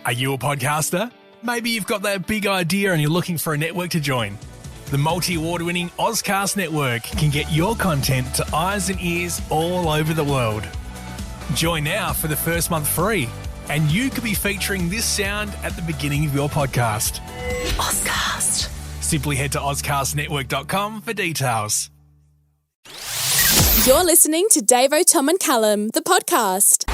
Are you a podcaster? Maybe you've got that big idea and you're looking for a network to join. The multi-award-winning Ozcast Network can get your content to eyes and ears all over the world. Join now for the first month free, and you could be featuring this sound at the beginning of your podcast. Ozcast. Simply head to ozcastnetwork.com for details. You're listening to Davo, Tom and Callum, the podcast.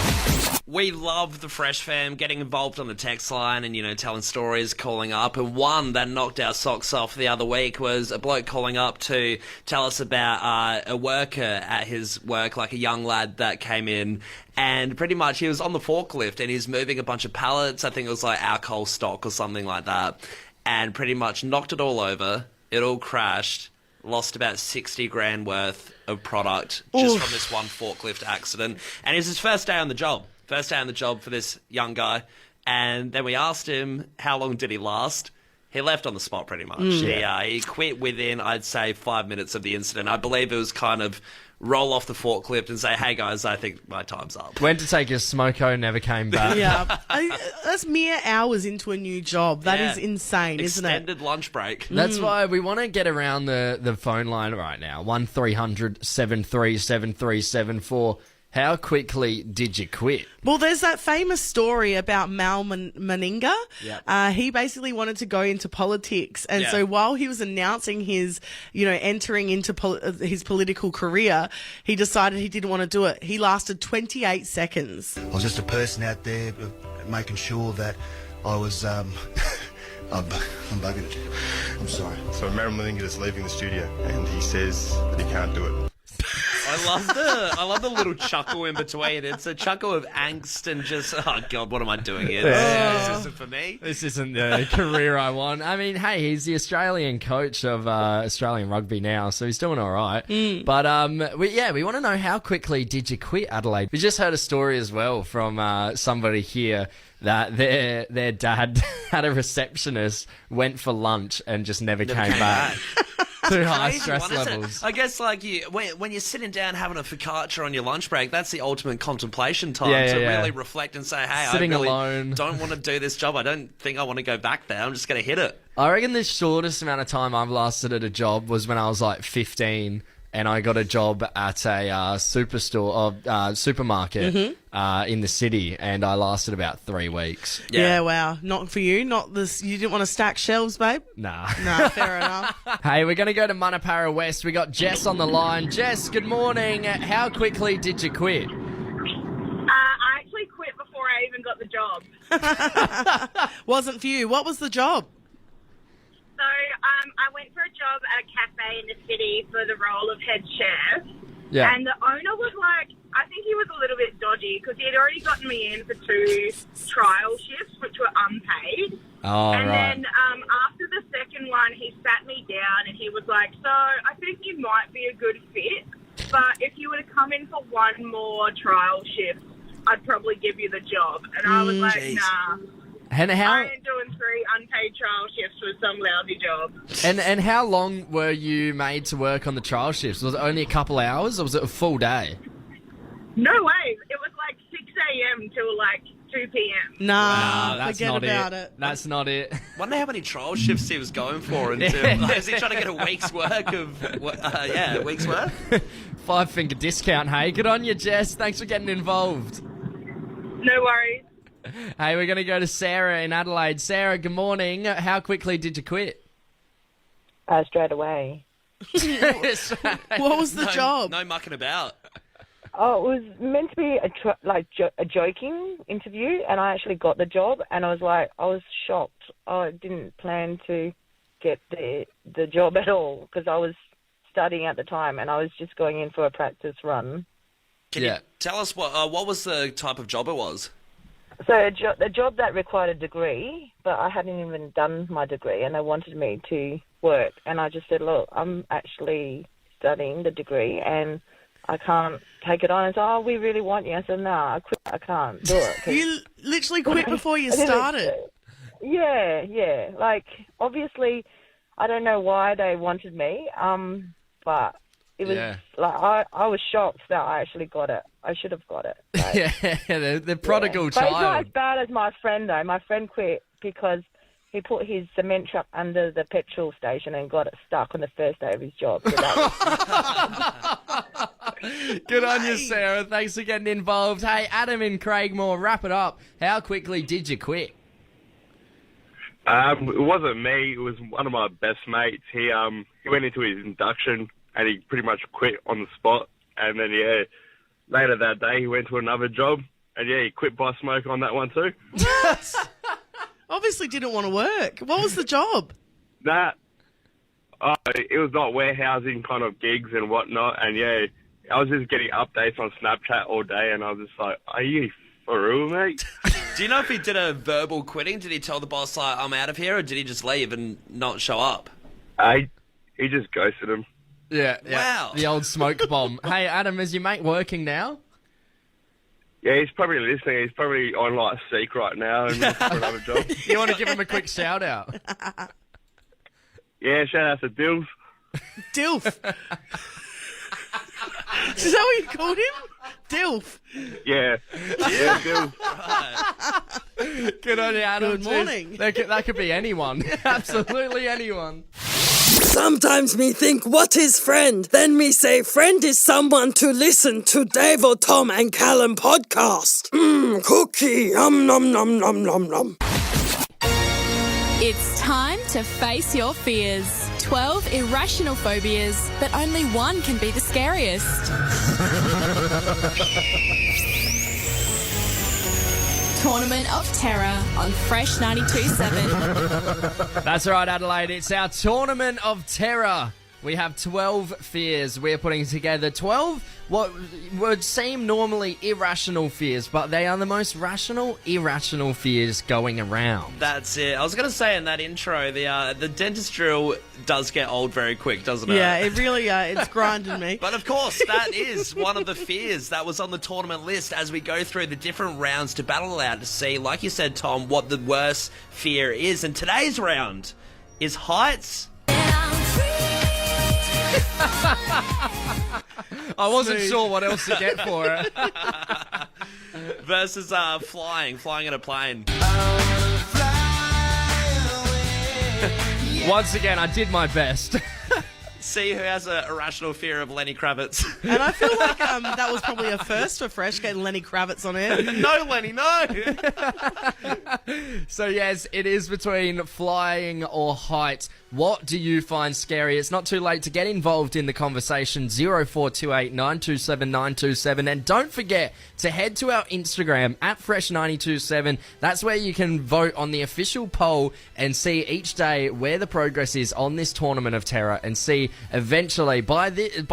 We love the Fresh Fam getting involved on the text line and, telling stories, calling up. And one that knocked our socks off the other week was a bloke calling up to tell us about a worker at his work, like a young lad that came in. And pretty much he was on the forklift and he's moving a bunch of pallets. I think it was like alcohol stock or something like that. And pretty much knocked it all over. It all crashed. Lost about 60 grand worth of product just from this one forklift accident. And it was his first day on the job. First day on the job for this young guy. And then we asked him, how long did he last? He left on the spot pretty much. He quit within, I'd say, 5 minutes of the incident. I believe it was kind of roll off the forklift and say, hey, guys, I think my time's up. Went to take a smoko, never came back. Yeah, that's mere hours into a new job. That is insane, isn't it? Extended lunch break. That's why we want to get around the phone line right now. 1300 737 374. How quickly did you quit? Well, there's that famous story about Mal Meninga. Yep. He basically wanted to go into politics. And so while he was announcing his, entering into his political career, he decided he didn't want to do it. He lasted 28 seconds. I was just a person out there making sure that I was... I'm bugging it. I'm sorry. So Marilyn Meninga is leaving the studio and he says that he can't do it. I love the little chuckle in between. It's a chuckle of angst and just, oh God, what am I doing here? This isn't for me. This isn't the career I want. I mean, hey, he's the Australian coach of Australian rugby now, so he's doing all right. But we want to know, how quickly did you quit, Adelaide? We just heard a story as well from somebody here that their dad had a receptionist, went for lunch and just never came back. Too high stress levels. I guess when you're sitting down having a focaccia on your lunch break, that's the ultimate contemplation time to really reflect and say, hey, sitting I really alone. Don't want to do this job. I don't think I want to go back there. I'm just going to hit it. I reckon the shortest amount of time I've lasted at a job was when I was like 15 and I got a job at a supermarket in the city, and I lasted about 3 weeks. Yeah, wow. Not for you? Not this. You didn't want to stack shelves, babe? Nah. No, fair enough. Hey, we're going to go to Manapara West. We got Jess on the line. Jess, good morning. How quickly did you quit? I actually quit before I even got the job. Wasn't for you. What was the job? So I went for a job at a cafe in the city for the role of head chef. Yeah. And the owner was like, I think he was a little bit dodgy because he had already gotten me in for 2 trial shifts, which were unpaid. Oh, and right. then after the second one, he sat me down and he was like, so I think you might be a good fit, but if you were to come in for 1 more trial shift, I'd probably give you the job. And I was like, nah. And I ain't doing 3 unpaid trial shifts with some lousy job. And how long were you made to work on the trial shifts? Was it only a couple hours or was it a full day? No way. It was like 6 a.m. till like 2 p.m. Nah, that's forget not about it. it. That's not it. Wonder how many trial shifts he was going for. Is he trying to get a week's work of, week's worth? 5-finger discount, hey. Good on you, Jess. Thanks for getting involved. No worries. Hey, we're going to go to Sarah in Adelaide. Sarah, good morning. How quickly did you quit? Straight away. What was the job? No mucking about. Oh, it was meant to be a joking interview, and I actually got the job, and I was shocked. I didn't plan to get the job at all because I was studying at the time, and I was just going in for a practice run. Can you tell us what was the type of job it was? So a job that required a degree, but I hadn't even done my degree, and they wanted me to work. And I just said, look, I'm actually studying the degree, and I can't take it on. And so, we really want you. I said, no, I can't do it. You literally quit before you started. Yeah. Like, obviously, I don't know why they wanted me, but It was I was shocked that I actually got it. I should have got it. Like, the prodigal But it's not child. as bad as my friend, though. My friend quit because he put his cement truck under the petrol station and got it stuck on the first day of his job. So that was... Good on you, Sarah. Thanks for getting involved. Hey, Adam in Craigmore, wrap it up. How quickly did you quit? It wasn't me. It was one of my best mates. He went into his induction and he pretty much quit on the spot. And then, later that day he went to another job. And, he quit by smoke on that one too. What? Obviously didn't want to work. What was the job? It was like warehousing kind of gigs and whatnot. And, I was just getting updates on Snapchat all day. And I was just like, are you for real, mate? Do you know if he did a verbal quitting? Did he tell the boss, like, I'm out of here? Or did he just leave and not show up? He just ghosted him. Yeah. Wow. The old smoke bomb. Hey, Adam, is your mate working now? Yeah, he's probably listening. He's probably on like Seek right now and looking for another job. You want to give him a quick shout out? Yeah, shout out to Dills. Dilf. Is that what you called him? Dilf. Yeah, Dills. Good on you, Adam. Good morning. That could be anyone. Absolutely anyone. Sometimes me think, what is friend? Then me say, friend is someone to listen to Davo, Tom and Callum podcast. Cookie, nom nom nom nom. It's time to face your fears. 12 irrational phobias, but only one can be the scariest. Tournament of Terror on Fresh 92.7. That's right, Adelaide. It's our Tournament of Terror. We have 12 fears. We're putting together 12 what would seem normally irrational fears, but they are the most rational, irrational fears going around. That's it. I was going to say in that intro, the dentist drill does get old very quick, doesn't it? Yeah, it really, it's grinding me. But of course, that is one of the fears that was on the tournament list as we go through the different rounds to battle out to see, like you said, Tom, what the worst fear is. And today's round is heights. I wasn't sure what else to get for it. Versus flying in a plane. Once again, I did my best. See who has a irrational fear of Lenny Kravitz. And I feel like that was probably a first for Fresh, getting Lenny Kravitz on air. No, Lenny, no! So yes, it is between flying or heights. What do you find scary? It's not too late to get involved in the conversation. 0428 927 927. And don't forget to head to our Instagram at Fresh927. That's where you can vote on the official poll and see each day where the progress is on this Tournament of Terror, and see eventually by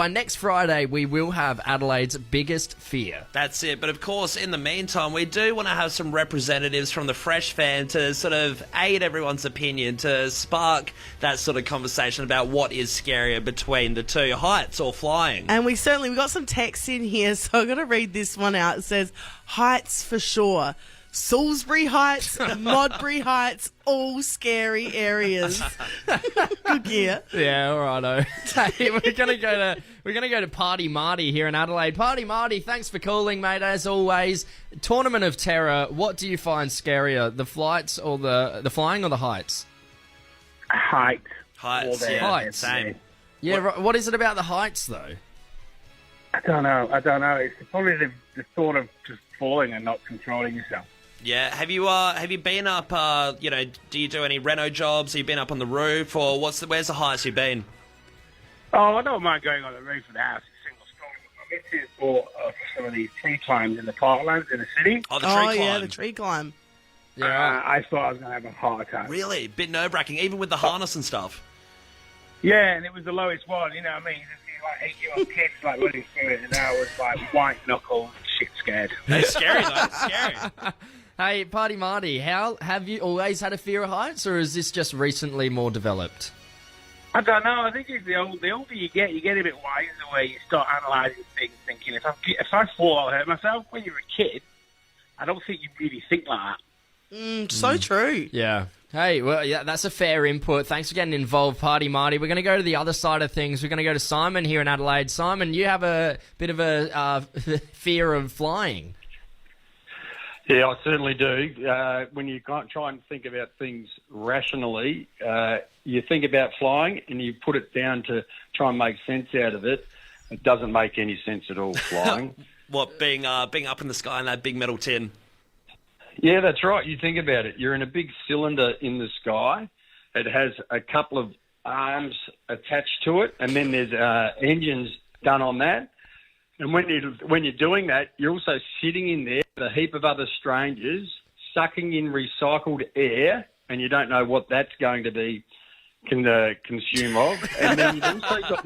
next Friday we will have Adelaide's biggest fear. That's it. But of course, in the meantime, we do want to have some representatives from the Fresh fam to sort of aid everyone's opinion, to spark that sort of conversation about what is scarier between the two, heights or flying. And we got some text in here, so I'm going to read this one out. It says, heights for sure. Salisbury Heights, Modbury Heights, all scary areas. Good gear. Yeah, all righto. Hey, we're gonna go to Party Marty here in Adelaide. Party Marty, thanks for calling, mate. As always, Tournament of Terror. What do you find scarier, the flights or the flying or the heights? Heights. Heights, yeah, heights. Same. Yeah, right. What is it about the heights though? I don't know. It's probably the thought of just falling and not controlling yourself. Yeah, have you been up? Do you do any reno jobs? Have you been up on the roof, or where's the highest you've been? Oh, I don't mind going on the roof of the house. It's single story. I went to for some of these tree climbs in the parklands in the city. Oh, the tree climb. Yeah, the tree climb. Yeah, I thought I was going to have a heart attack. Really? Bit nerve-wracking, even with the harness and stuff. Yeah, and it was the lowest one. You know what I mean? Just like 8-year-old kids like running through it, and I was like white knuckle, shit scared. It's scary though. It's scary. Hey, Party Marty, have you always had a fear of heights, or is this just recently more developed? I don't know. I think it's the older you get a bit wiser, where you start analysing things, thinking if I fall, I'll hurt myself. When you're a kid, I don't think you really think like that. So true. Yeah. Hey, well, yeah, that's a fair input. Thanks for getting involved, Party Marty. We're going to go to the other side of things. We're going to go to Simon here in Adelaide. Simon, you have a bit of a fear of flying. Yeah, I certainly do. When you try and think about things rationally, you think about flying and you put it down to try and make sense out of it. It doesn't make any sense at all, flying. What, being up in the sky in that big metal tin? Yeah, that's right. You think about it. You're in a big cylinder in the sky. It has a couple of arms attached to it, and then there's engines done on that. And when you're doing that, you're also sitting in there with a heap of other strangers, sucking in recycled air, and you don't know what that's going to be consume of. And then you've also got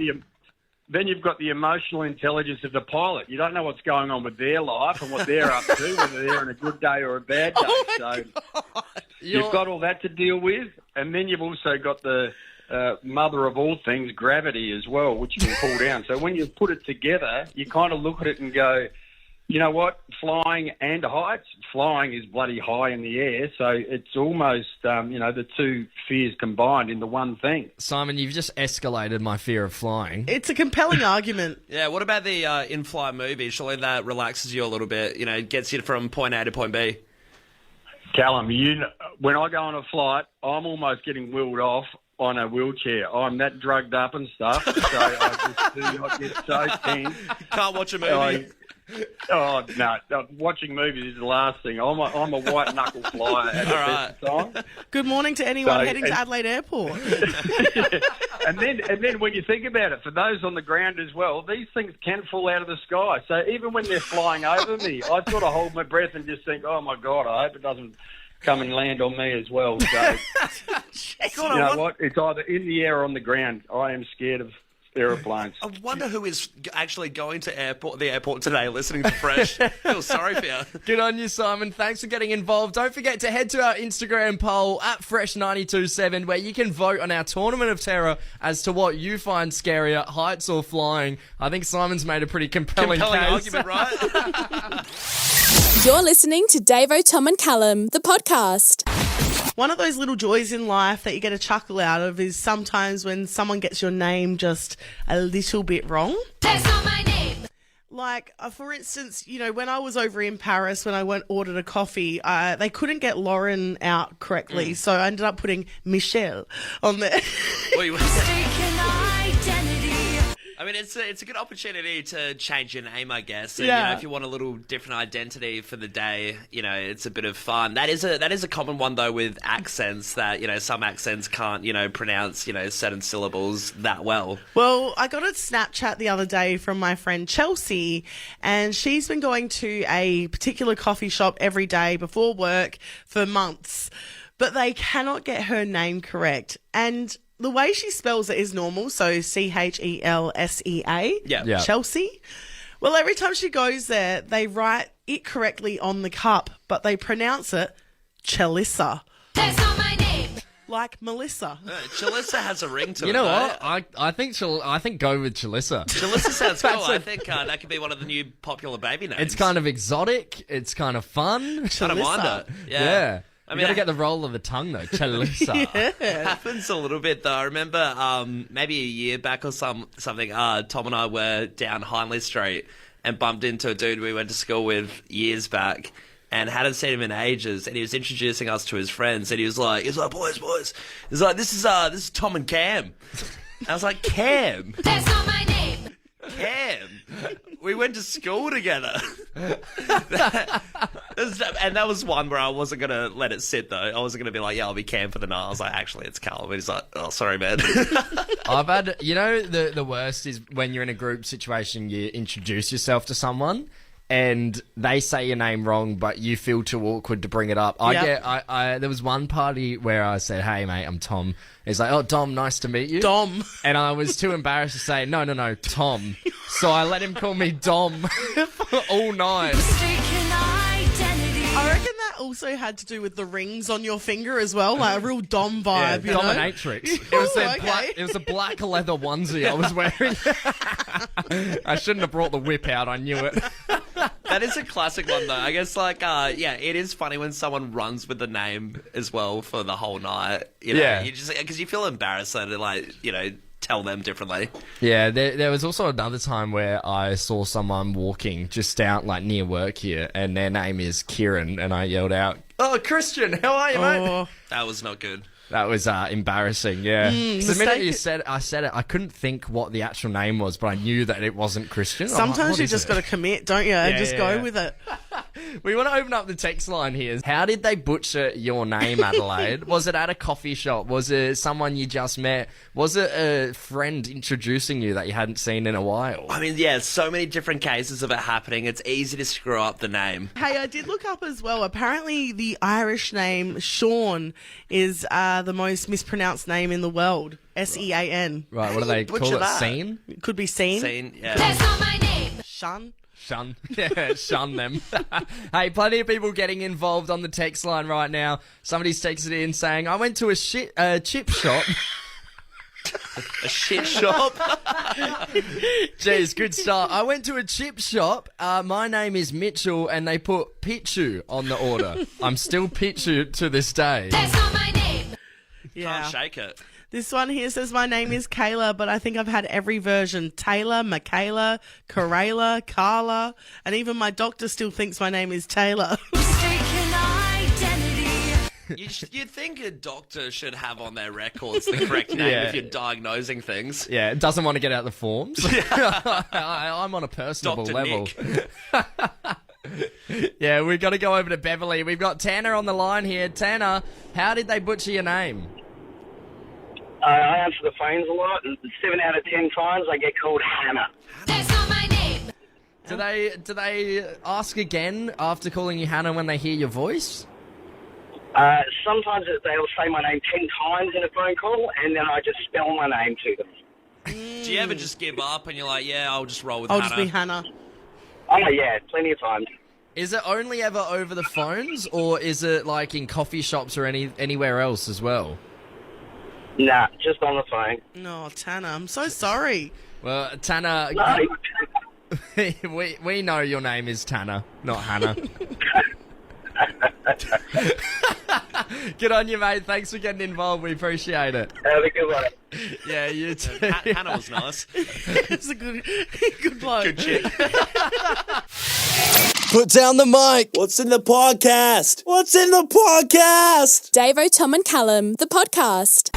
you've got the emotional intelligence of the pilot. You don't know what's going on with their life and what they're up to, whether they're on a good day or a bad day. You've got all that to deal with, and then you've also got the mother of all things, gravity as well, which you can pull down. So when you put it together, you kind of look at it and go, you know what, flying and heights, flying is bloody high in the air, so it's almost, the two fears combined into one thing. Simon, you've just escalated my fear of flying. It's a compelling argument. Yeah, what about the in-flight movie? Surely that relaxes you a little bit, gets you from point A to point B. Callum, when I go on a flight, I'm almost getting wheeled off on a wheelchair. I'm that drugged up and stuff, so I just do not get so tense. Can't watch a movie. No, watching movies is the last thing. I'm a white knuckle flyer at the best time. Good morning to anyone heading to Adelaide Airport. and then when you think about it, for those on the ground as well, these things can fall out of the sky. So even when they're flying over me, I sort of hold my breath and just think, oh my God, I hope it doesn't come and land on me as well. So you know what? It's either in the air or on the ground. I am scared of aeroplanes. I wonder who is actually going to the airport today listening to Fresh. I feel sorry for you. Good on you, Simon. Thanks for getting involved. Don't forget to head to our Instagram poll at Fresh927 where you can vote on our Tournament of Terror as to what you find scarier, heights or flying. I think Simon's made a pretty compelling case. Argument, right? You're listening to Davo, Tom and Callum, the podcast. One of those little joys in life that you get a chuckle out of is sometimes when someone gets your name just a little bit wrong. That's not my name. Like, for instance, when I was over in Paris, when I ordered a coffee, they couldn't get Lauren out correctly, so I ended up putting Michelle on there. I mean, it's a good opportunity to change your name, I guess. And, Yeah. if you want a little different identity for the day, it's a bit of fun. That is a common one though with accents that some accents can't pronounce certain syllables that well. Well, I got a Snapchat the other day from my friend Chelsea, and she's been going to a particular coffee shop every day before work for months, but they cannot get her name correct. And the way she spells it is normal, so Chelseea. Yeah. Chelsea. Well, every time she goes there, they write it correctly on the cup, but they pronounce it Chalissa. That's not my name. Like Melissa. Chalissa has a ring to it. You know right? what? I think go with Chalissa. Chalissa sounds cool. I think that could be one of the new popular baby names. It's kind of exotic. It's kind of fun. I don't mind it. Yeah. I mean, you got to get the roll of the tongue, though. Chalissa. It happens a little bit, though. I remember maybe a year back or something, Tom and I were down Hindley Street and bumped into a dude we went to school with years back and hadn't seen him in ages, and he was introducing us to his friends, and he was like, boys. He's like, this is Tom and Cam. I was like, Cam? That's not my name. Cam? We went to school together. And that was one where I wasn't going to let it sit, though. I wasn't going to be like, yeah, I'll be Cam for the night. I was like, actually, it's Callum. And he's like, oh, sorry, man. I've had, the worst is when you're in a group situation, you introduce yourself to someone and they say your name wrong, but you feel too awkward to bring it up. There was one party where I said, hey, mate, I'm Tom. He's like, oh, Dom, nice to meet you. Dom. And I was too embarrassed to say, no, Tom. So I let him call me Dom all night. I reckon that also had to do with the rings on your finger as well, like a real Dom vibe, you know? Dominatrix. It was a black leather onesie I was wearing. I shouldn't have brought the whip out, I knew it. That is a classic one, though. I guess, it is funny when someone runs with the name as well for the whole night. You know, Yeah. you just because you feel embarrassed to tell them differently. Yeah, there was also another time where I saw someone walking just out near work here, and their name is Kieran, and I yelled out, "Oh, Christian, how are you, mate?" That was not good. That was embarrassing, yeah. 'Cause the minute mistake- I said it, I couldn't think what the actual name was, but I knew that it wasn't Christian. I'm like, Sometimes what you is just it? got to commit, don't you? And just go yeah. with it. We want to open up the text line here. How did they butcher your name, Adelaide? Was it at a coffee shop? Was it someone you just met? Was it a friend introducing you that you hadn't seen in a while? I mean, yeah, so many different cases of it happening. It's easy to screw up the name. Hey, I did look up as well. Apparently, the Irish name Sean is the most mispronounced name in the world. Sean. Right, what do they call it? Scene? It could be seen. Scene, yeah. That's not my name. Shun. Shun. Yeah, shun them. Hey, plenty of people getting involved on the text line right now. Somebody's texted in saying, I went to a chip shop. A shit shop? Jeez, good start. I went to a chip shop. My name is Mitchell, and they put Pichu on the order. I'm still Pichu to this day. That's not my name. Yeah. Can't shake it. This one here says, my name is Kayla, but I think I've had every version. Taylor, Michaela, Karela, Carla, and even my doctor still thinks my name is Taylor. You'd think a doctor should have on their records the correct name Yeah. if you're diagnosing things. Yeah, doesn't want to get out the forms. I'm on a personable Dr. level. Nick. Yeah, we've got to go over to Beverly. We've got Tanner on the line here. Tanner, how did they butcher your name? I answer the phones a lot, and 7 out of 10 times I get called Hannah. That's not my name. Do they ask again after calling you Hannah when they hear your voice? Sometimes they'll say my name 10 times in a phone call, and then I just spell my name to them. Do you ever just give up and you're like, yeah, I'll just roll with I'll Hannah? just be Hannah. Oh, yeah, plenty of times. Is it only ever over the phones, or is it like in coffee shops or anywhere else as well? Nah, just on the phone. No, Tanner, I'm so sorry. Well, Tanner, No. we know your name is Tanner, not Hannah. Good on you, mate. Thanks for getting involved. We appreciate it. Have a good one. Yeah, you too. Hannah was nice. It's a good bloke. Good chick. Put down the mic. What's in the podcast? What's in the podcast? Davo, Tom and Callum, the podcast.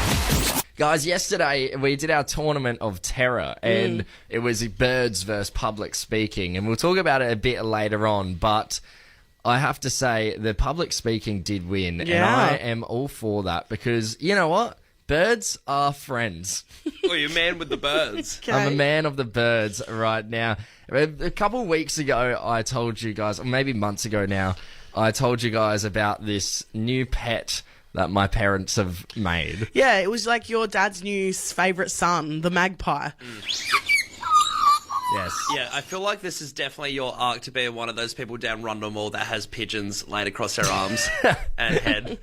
Guys, yesterday we did our tournament of terror, and it was birds versus public speaking, and we'll talk about it a bit later on, but I have to say the public speaking did win, and I am all for that, because you know what? Birds are friends. Well, you're a man with the birds. Okay. I'm a man of the birds right now. A couple of weeks ago, I told you guys, or maybe months ago now, I told you guys about this new pet that my parents have made. Yeah, it was like your dad's new favourite son, the magpie. Yes. Yeah, I feel like this is definitely your arc to be one of those people down Rundle Mall that has pigeons laid across their arms and head.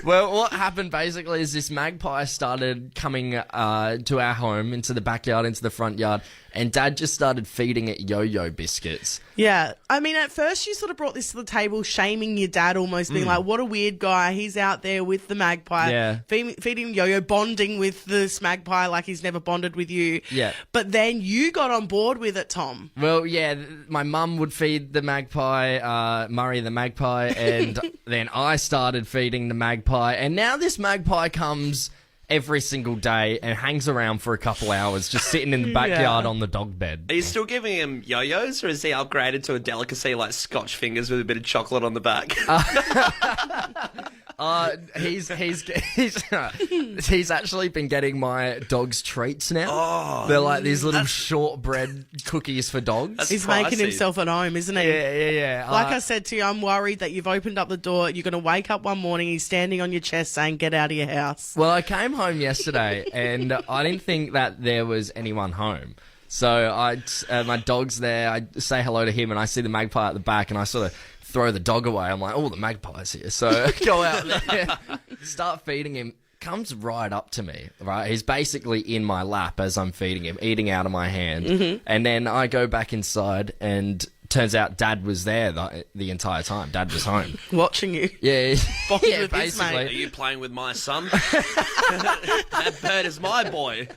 Well, what happened basically is this magpie started coming to our home, into the backyard, into the front yard, and Dad just started feeding it yo-yo biscuits. Yeah. I mean, at first you sort of brought this to the table, shaming your dad, almost being like, what a weird guy. He's out there with the magpie. Yeah. Feeding him yo-yo, bonding with this magpie like he's never bonded with you. Yeah. But then you got on board with it, Tom. Well, yeah, my mum would feed the magpie, Murray the magpie, and then I started feeding the magpie, and now this magpie comes every single day and hangs around for a couple hours, just sitting in the backyard on the dog bed. Are you still giving him yo-yos, or is he upgraded to a delicacy like Scotch fingers with a bit of chocolate on the back? He's actually been getting my dog's treats now. Oh, they're like these little shortbread cookies for dogs. He's making himself at home, isn't he? Yeah. Like I said to you, I'm worried that you've opened up the door. You're going to wake up one morning, he's standing on your chest saying, get out of your house. Well, I came home yesterday and I didn't think that there was anyone home. So my dog's there. I say hello to him and I see the magpie at the back and I sort of throw the dog away. I'm like, oh, the magpie's here. So I go out there, start feeding him. Comes right up to me, right? He's basically in my lap as I'm feeding him, eating out of my hand. And then I go back inside and turns out Dad was there the entire time. Dad was home. Watching you. Yeah, Bond yeah, with his mate. Are you playing with my son? That bird is my boy.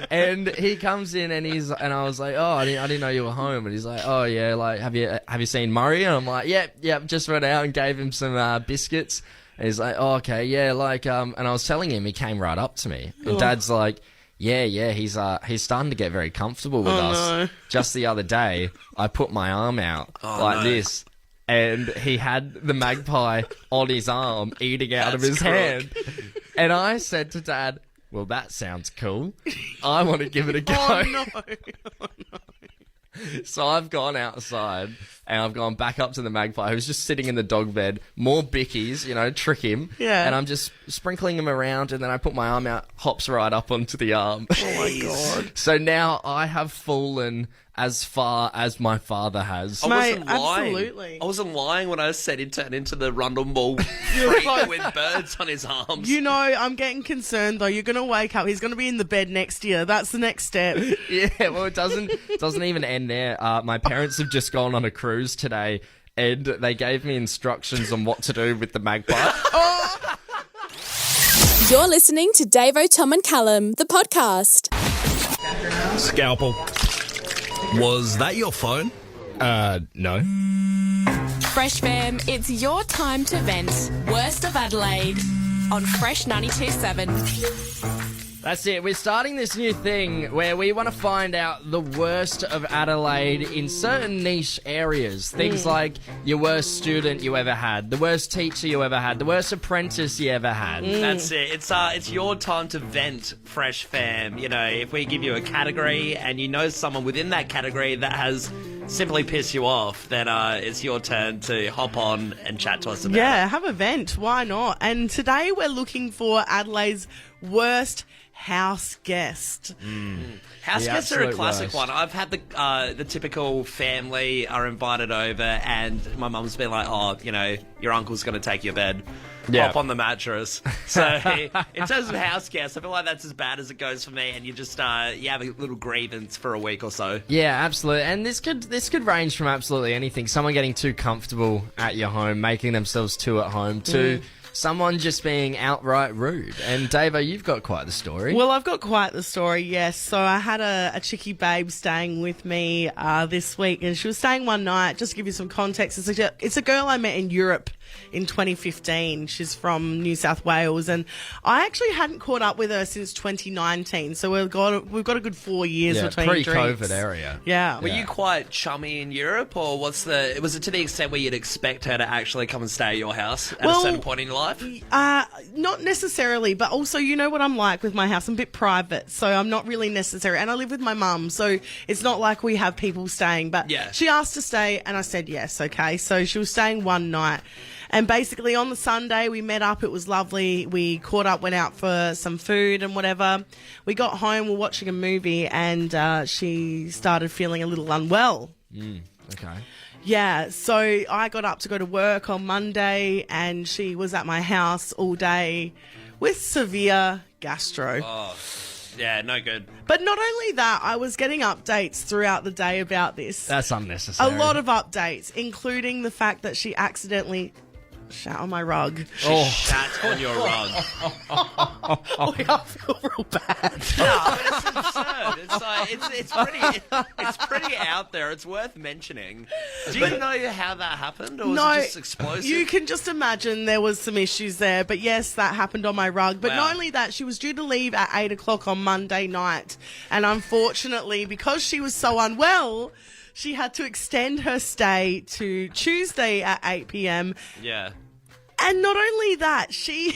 And he comes in and I was like, oh, I didn't know you were home. And he's like, oh yeah, like have you seen Murray? And I'm like, yep, just went out and gave him some biscuits. And he's like, oh, okay, yeah, like and I was telling him, he came right up to me, and Dad's like, yeah, he's starting to get very comfortable with us. No. Just the other day, I put my arm out this. And he had the magpie on his arm eating out of his hand. And I said to Dad, well, that sounds cool. I want to give it a go. Oh, no. So I've gone outside and I've gone back up to the magpie who's just sitting in the dog bed. More bickies, trick him. Yeah. And I'm just sprinkling him around, and then I put my arm out, hops right up onto the arm. Oh, my God. So now I have fallen as far as my father has. I wasn't Mate, lying. absolutely. I wasn't lying when I said he turned into the Rundle Ball freak with birds on his arms. I'm getting concerned, though. You're going to wake up. He's going to be in the bed next year. That's the next step. Yeah, well, it doesn't even end there. My parents have just gone on a cruise today, and they gave me instructions on what to do with the magpie. You're listening to Davo, Tom and Callum, the podcast. Scalpel. Was that your phone? No. Fresh Fam, it's your time to vent. Worst of Adelaide on Fresh 92.7. That's it. We're starting this new thing where we want to find out the worst of Adelaide in certain niche areas. Things like your worst student you ever had, the worst teacher you ever had, the worst apprentice you ever had. That's it. It's your time to vent, Fresh Fam. If we give you a category and you know someone within that category that has simply pissed you off, then it's your turn to hop on and chat to us about it. Yeah, have a vent. Why not? And today we're looking for Adelaide's worst house guest. House The guests are a absolute classic worst. one. I've had the typical family are invited over, and my mum's been like, "Oh, your uncle's going to take your bed, pop on the mattress." So, in terms of house guests, I feel like that's as bad as it goes for me. And you just you have a little grievance for a week or so. Yeah, absolutely. And this could range from absolutely anything. Someone getting too comfortable at your home, making themselves too at home, to someone just being outright rude. And Davo, you've got quite the story. Well, I've got quite the story, yes. So I had a chickie babe staying with me this week, and she was staying one night. Just to give you some context, it's a girl I met in Europe in 2015. She's from New South Wales, and I actually hadn't caught up with her since 2019. So we've got a good 4 years between pre-COVID drinks. area. Yeah. Were you quite chummy in Europe, or was it to the extent where you'd expect her to actually come and stay at your house at a certain point in your life? Not necessarily, but also you know what I'm like with my house. I'm a bit private, so I'm not really necessary. And I live with my mum, so it's not like we have people staying. But she asked to stay, and I said yes, okay. So she was staying one night. And basically on the Sunday we met up. It was lovely. We caught up, went out for some food and whatever. We got home, we were watching a movie, and she started feeling a little unwell. Okay. Yeah, so I got up to go to work on Monday, and she was at my house all day with severe gastro. Oh, yeah, no good. But not only that, I was getting updates throughout the day about this. That's unnecessary. A lot of updates, including the fact that she accidentally shat on my rug. She shat on your rug. I feel real bad. No, it's absurd. It's like it's pretty out there. It's worth mentioning. Do you know how that happened, or was it just explosive? You can just imagine there was some issues there. But yes, that happened on my rug. But not only that, she was due to leave at 8 o'clock on Monday night, and unfortunately, because she was so unwell, she had to extend her stay to Tuesday at 8 p.m. Yeah. And not only that, she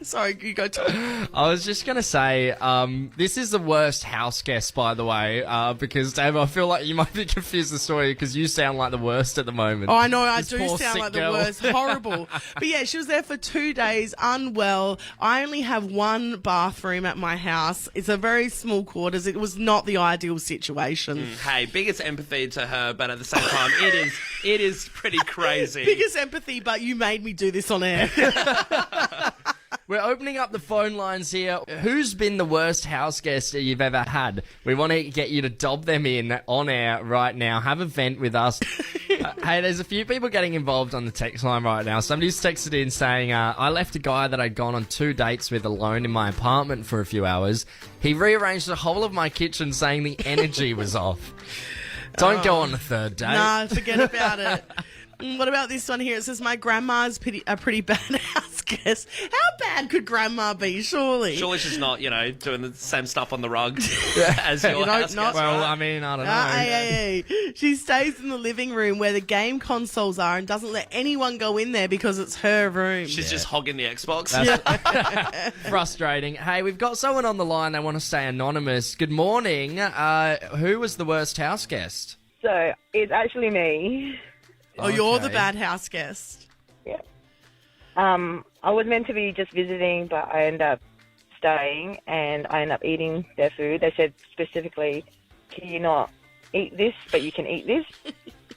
sorry, you go, Tom. I was just going to say, this is the worst house guest, by the way, because, Dave, I feel like you might be confused the story because you sound like the worst at the moment. Oh, I know, I This do poor sound sick like girl. the worst. Horrible. But yeah, she was there for 2 days, unwell. I only have one bathroom at my house. It's a very small quarters. It was not the ideal situation. Hey, biggest empathy to her, but at the same time, it is pretty crazy. Biggest empathy, but you made me do this on air. We're opening up the phone lines here. Who's been the worst house guest you've ever had? We want to get you to dob them in on air right now. Have a vent with us. Hey, there's a few people getting involved on the text line right now. Somebody's texted in saying, I left a guy that I'd gone on 2 dates with alone in my apartment for a few hours. He rearranged the whole of my kitchen saying the energy was off. Don't go on a third date. Nah, forget about it. What about this one here? It says, my grandma's a pretty bad house guest. How bad could grandma be, surely? Surely she's not, doing the same stuff on the rug as your house guest, Well, right? I mean, I don't know. Hey. She stays in the living room where the game consoles are and doesn't let anyone go in there because it's her room. She's just hogging the Xbox. Frustrating. Hey, we've got someone on the line. They want to stay anonymous. Good morning. Who was the worst house guest? So it's actually me. Oh, you're the bad house guest. Yeah. I was meant to be just visiting, but I ended up staying and I ended up eating their food. They said specifically, can you not eat this, but you can eat this?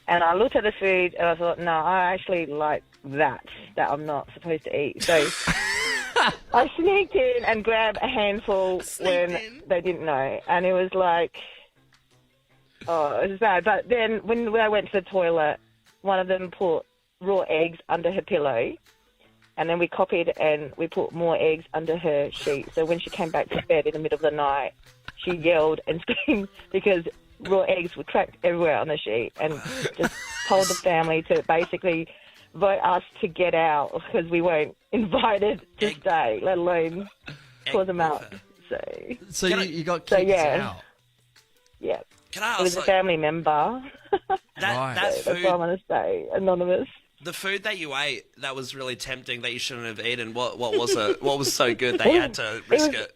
And I looked at the food and I thought, no, I actually like that I'm not supposed to eat. So I sneaked in and grabbed a handful when they didn't know. And it was like, oh, it was bad. But then when I went to the toilet, one of them put raw eggs under her pillow, and then we copied and we put more eggs under her sheet. So when she came back to bed in the middle of the night, she yelled and screamed because raw eggs were tracked everywhere on the sheet, and just told the family to basically vote us to get out because we weren't invited to stay, let alone call them out. So you got kicked out? Yeah. Can I ask, it was a family member. That's That's why I want to stay anonymous. The food that you ate that was really tempting that you shouldn't have eaten. What was it? What was so good that you had to risk it?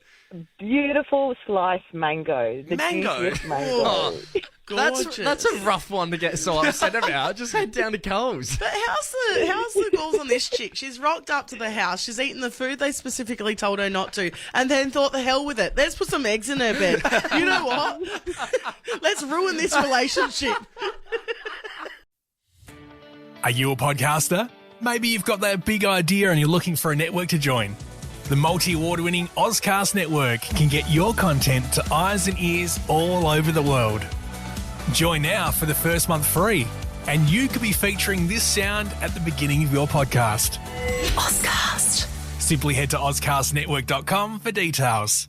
Beautiful sliced mango. The Mango? juiciest mango. Oh, that's a rough one to get so upset about. Just head down to Coles. But how's the balls on this chick? She's rocked up to the house. She's eaten the food they specifically told her not to, and then thought, the hell with it. Let's put some eggs in her bed. You know what? Let's ruin this relationship. Are you a podcaster? Maybe you've got that big idea and you're looking for a network to join. The multi-award-winning Ozcast Network can get your content to eyes and ears all over the world. Join now for the first month free, and you could be featuring this sound at the beginning of your podcast. Ozcast. Simply head to ozcastnetwork.com for details.